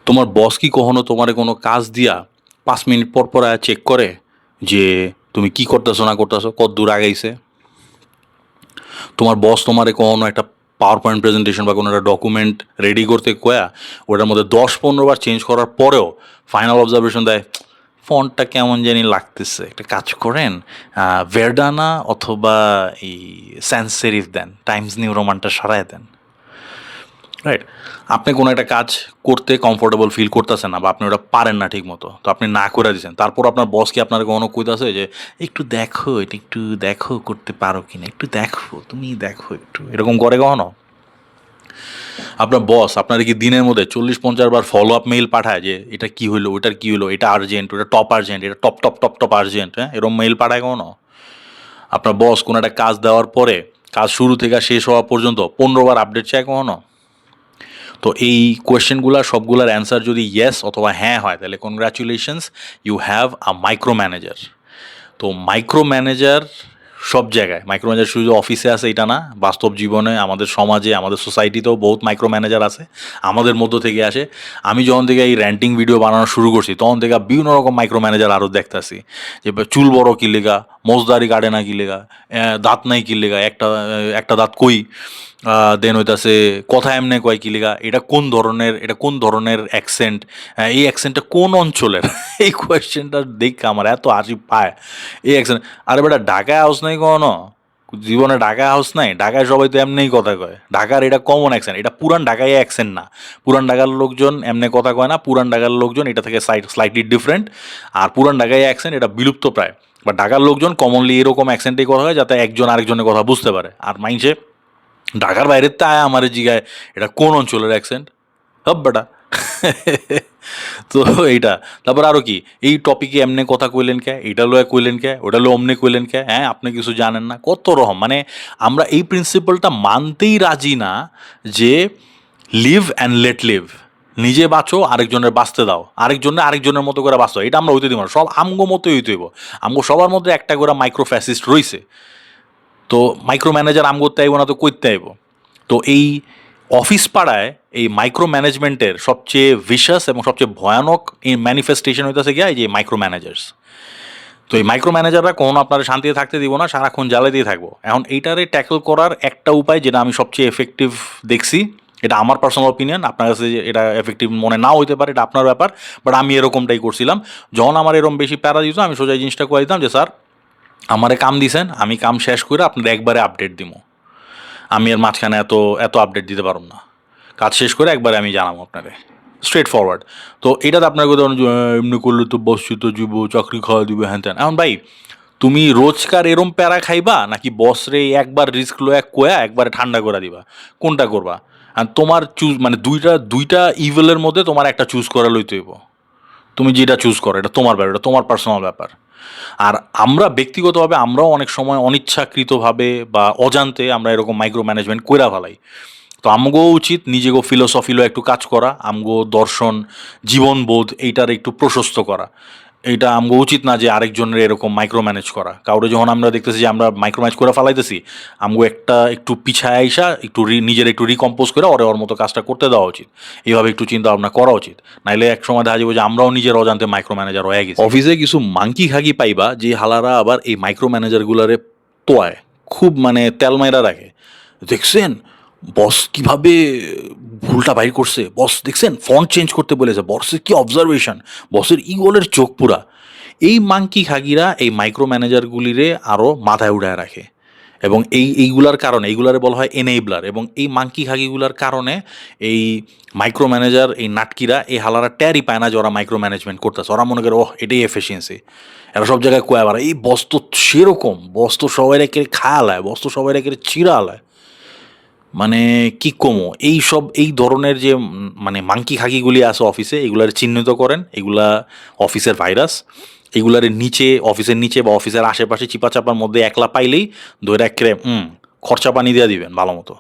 তোমার বস কি কখনো তোমারে কোনো কাজ দিয়া 5 মিনিট পর পর আয়া চেক করে যে তুমি কি করতেছো না করতেছো, কত দূর আগাইছে? তোমার বস তোমারে কখনো একটা পাওয়ার পয়েন্ট প্রেজেন্টেশন বা কোনো একটা ডকুমেন্ট রেডি করতে কয়া ওটার মধ্যে 10-15 বার চেঞ্জ করার পরেও ফাইনাল অবজারভেশন দেয়, ফন্টটা কেমন জানি লাগতেছে, একটা কাজ করেন, ভেরডানা অথবা এই স্যান্স সেরিফ দেন, টাইমস নিউ রোমানটা সরায় দেন, রাইট? আপনি কোনো একটা কাজ করতে কমফোর্টেবল ফিল করতেছেন না বা আপনি ওটা পারেন না ঠিক মতো, তো আপনি না করে দিচ্ছেন, তারপর আপনার বস কি আপনার কখনো কইতাছে যে একটু দেখো, এটা একটু দেখো করতে পারো কিনা, একটু দেখো, তুমি দেখো একটু, এরকম করে কখনো? আপনার বস আপনার কি দিনের মধ্যে 40-50 বার ফলো আপ মেইল পাঠায় যে এটা কি হইলো, ওটার কি হইলো, এটা আর্জেন্ট, ওটা টপ আর্জেন্ট, এটা top top top top urgent, হ্যাঁ, এরকম মেইল পাঠায় কখনো? আপনার বস কোনো একটা কাজ দেওয়ার পরে কাজ শুরু থেকে শেষ হওয়া পর্যন্ত 15 বার আপডেট চায় কখনো? তো এই কোয়েশ্চেনগুলোর সবগুলোর অ্যান্সার যদি ইয়েস অথবা হ্যাঁ হয়, তাহলে congratulations, you have a micro manager. তো মাইক্রো ম্যানেজার সব জায়গায়, মাইক্রো ম্যানেজার শুধু অফিসে আছে এটা না, বাস্তব জীবনে আমাদের সমাজে, আমাদের সোসাইটিতেও বহুত মাইক্রো ম্যানেজার আছে, আমাদের মধ্য থেকে আসে। আমি যখন থেকে এই র্যান্টিং ভিডিও বানানো শুরু করছি তখন থেকে বিভিন্ন রকম মাইক্রো ম্যানেজার আরও দেখতেছি, যে চুল বড় কী লেগা, মোজদারি কাটে না কী লেগা, দাঁত নাই কী লেগা, একটা দাঁত কই, দেন হইতাছে কথা এমনে কয় কী লেগা, এটা কোন ধরনের অ্যাকসেন্ট, এই অ্যাকসেন্টটা কোন অঞ্চলের এই কোয়েশ্চেনটা দেখে আমার এত হাসি পায়। এই অ্যাকসেন্ট, আরে বেটা ঢাকায় হাউস নাই কখনো? জীবনে ঢাকায় হাউস নাই? ঢাকায় সবাই তো এমনিই কথা কয়, ঢাকার এটা কমন অ্যাকসেন্ট, এটা পুরান ঢাকায় অ্যাকসেন্ট না। পুরান ঢাকার লোকজন এমনি কথা কয় না, পুরান ঢাকার লোকজন এটা থেকে স্লাইটলি ডিফারেন্ট। আর পুরান ঢাকায় অ্যাকসেন্ট এটা বিলুপ্ত প্রায়, বা ঢাকার লোকজন কমনলি এরকম অ্যাকসেন্টেই কথা হয় যাতে একজন আরেকজনের কথা বুঝতে পারে। আর মাইনসে ঢাকার বাইরের তাই আমার জিগায় এটা কোন অঞ্চলের অ্যাকসেন্ট, হব বেটা। তো এইটা, তারপর আরো কি, এই টপিকে এমনি কথা কইলেন কে, এটা লয়ে কইলেন কে, ওটা লয়ে অমনি কইলেন কে, হ্যাঁ আপনি কিছু জানেন না, কত রকম। মানে আমরা এই প্রিন্সিপালটা মানতেই রাজি না যে লিভ অ্যান্ড লেট লিভ, নিজে বাঁচো, আরেকজনের বাঁচতে দাও, আরেকজনের মতো করে বাঁচো, এটা আমরা হইতে দিব না, সব আমগো মতোই হইতে হইব। আমগো সবার মধ্যে একটা করে মাইক্রো ফ্যাসিস্ট রইছে, তো মাইক্রো ম্যানেজার আমগোতে আইব না তো কইতে আইব? তো এই অফিস পাড়ায় এই মাইক্রো ম্যানেজমেন্টের সবচেয়ে ভিশাস এবং সবচেয়ে ভয়ানক এই ম্যানিফেস্টেশন হইতেছে গিয়া এই যে মাইক্রো ম্যানেজার্স। তো এই মাইক্রো ম্যানেজাররা কখনো আপনারা শান্তিতে থাকতে দিব না, সারাক্ষণ জ্বালে দিয়ে থাকবো। এখন এইটারে ট্যাকল করার একটা উপায় যেটা আমি সবচেয়ে এফেক্টিভ দেখছি, এটা আমার পার্সোনাল অপিনিয়ন, আপনার কাছে যে এটা এফেক্টিভ মনে নাও হইতে পারে, এটা আপনার ব্যাপার, বাট আমি এরকমটাই করছিলাম। যখন আমার এরকম বেশি প্যারা দিত, আমি সোজা এই জিনিসটা করে দিতাম যে স্যার আমারে কাম দিছেন, আমি কাম শেষ করে আপনার একবারে আপডেট দিব, আমি এর মাঝখানে এত এত আপডেট দিতে পারব না, কাজ শেষ করে একবারে আমি জানাবো আপনারে, স্ট্রেট ফরওয়ার্ড। তো এটাতে আপনার কথা এমনি করলে তো বসছি তো জীব, চাকরি খাওয়া দিবে, হ্যান ত্যান। এখন ভাই তুমি রোজকার এরম প্যারা খাইবা নাকি বস রে একবার রিস্ক লো এক কোয়া একবারে ঠান্ডা করে দিবা, কোনটা করবা? আর তোমার চুজ, মানে দুইটা দুইটা ইভেলের মধ্যে তোমার একটা চুজ করা লইতে হইব। তুমি যেটা চুজ করো এটা তোমার ব্যাপার, এটা তোমার পার্সোনাল ব্যাপার। আর আমরা ব্যক্তিগতভাবে আমরাও অনেক সময় অনিচ্ছাকৃতভাবে বা অজান্তে আমরা এরকম মাইক্রো ম্যানেজমেন্ট কইরা ফেলাই। তো আমগো উচিত নিজেগো ফিলোসফিলো একটু কাজ করা, আমগো দর্শন, জীবনবোধ এইটার একটু প্রশস্ত করা। এইটা আমগো উচিত না যে আরেকজনের এরকম মাইক্রো ম্যানেজ করা। কাউরে যখন আমরা দেখতেছি যে আমরা মাইক্রো ম্যানেজ করে ফেলাইতেছি, আমগো একটু পিছায় আইসা একটু নিজের একটু রিকম্পোজ করে ওর মতো কাজটা করতে দেওয়া উচিত। এইভাবে একটু চিন্তা ভাবনা করা উচিত। নাইলে এক সময় দেখা যাবে যে আমরাও নিজের অজান্তে মাইক্রো ম্যানেজার হয়ে গেছি। অফিসে কিছু মাংকি খাকি পাইবা যে হালারা আবার এই মাইক্রো ম্যানেজারগুলারে তোয়ায়, খুব মানে তেল মাইরা রাখে। দেখছেন বস কিভাবে ভুলটা বাইর করছে, বস দেখছেন ফন্ট চেঞ্জ করতে বলেছে, বসের কি অবজারভেশন, বসের ইগলের চোখ পুরা। এই মাংকি খাগিরা এই মাইক্রো ম্যানেজারগুলিরে আরও মাথায় উঠায় রাখে, এবং এইগুলার কারণে, এইগুলারে বলা হয় এনেবলার, এবং এই মাংকি খাগিগুলার কারণে এই মাইক্রো ম্যানেজার, এই নাটকিরা, এই হালারা ট্যারি পায় না যে ওরা মাইক্রো ম্যানেজমেন্ট করতেছে। ওরা মনে করে ওহ এটাই এফিসিয়েন্সি, এরা সব জায়গায় কয় আবার এই বস তো সেরকম, বস তো সবাই রেখে খায়ালায়, বস তো সবাই রেখে চিরালায়। মানে কি কমো এই ধরনের যে মানে মাংকি খাকিগুলি আছে অফিসে, এগুলার চিহ্নিত করেন, এগুলা অফিসের ভাইরাস। এগুলার নিচে, অফিসের নিচে বা অফিসের আশেপাশে চিপা চাপার মধ্যে একলা পাইলেই ধরে একেবারে খরচা পানি দিয়ে দিবেন ভালো মতো।